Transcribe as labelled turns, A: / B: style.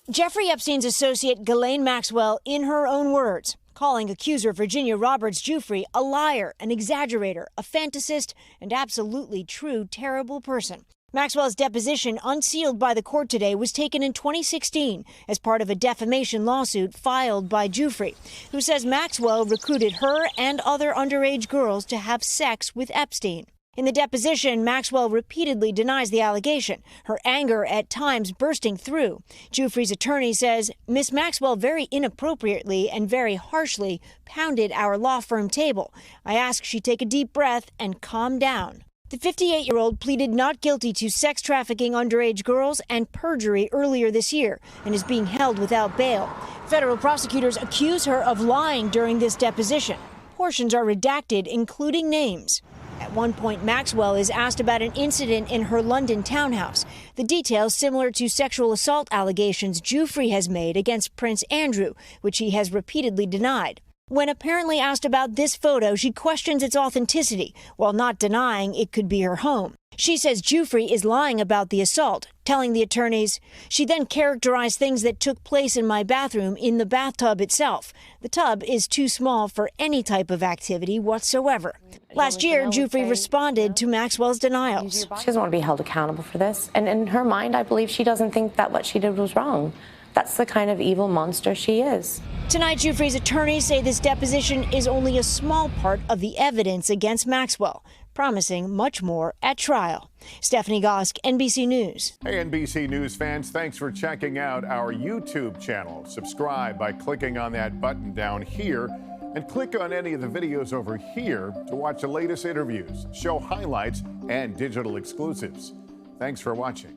A: Jeffrey Epstein's associate Ghislaine Maxwell, in her own words, calling accuser Virginia Roberts Giuffre a liar, an exaggerator, a fantasist, and absolutely true terrible person. Maxwell's deposition, unsealed by the court today, was taken in 2016 as part of a defamation lawsuit filed by Giuffre, who says Maxwell recruited her and other underage girls to have sex with Epstein. In the deposition, Maxwell repeatedly denies the allegation, her anger at times bursting through. Giuffre's attorney says Miss Maxwell very inappropriately and very harshly pounded our law firm table. I asked she take a deep breath and calm down. The 58-year-old pleaded not guilty to sex trafficking underage girls and perjury earlier this year and is being held without bail. Federal prosecutors accuse her of lying during this deposition. Portions are redacted, including names. At one point, Maxwell is asked about an incident in her London townhouse. The details similar to sexual assault allegations Giuffre has made against Prince Andrew, which he has repeatedly denied. When apparently asked about this photo, she questions its authenticity, while not denying it could be her home. She says Giuffre is lying about the assault, telling the attorneys, she then characterized things that took place in my bathroom in the bathtub itself. The tub is too small for any type of activity whatsoever. Last year, Giuffre responded to Maxwell's denials.
B: She doesn't want to be held accountable for this. And in her mind, I believe she doesn't think that what she did was wrong. That's the kind of evil monster she is.
A: Tonight, Giuffre's attorneys say this deposition is only a small part of the evidence against Maxwell, promising much more at trial. Stephanie Gosk, NBC News.
C: Hey, NBC News fans, thanks for checking out our YouTube channel. Subscribe by clicking on that button down here and click on any of the videos over here to watch the latest interviews, show highlights, and digital exclusives. Thanks for watching.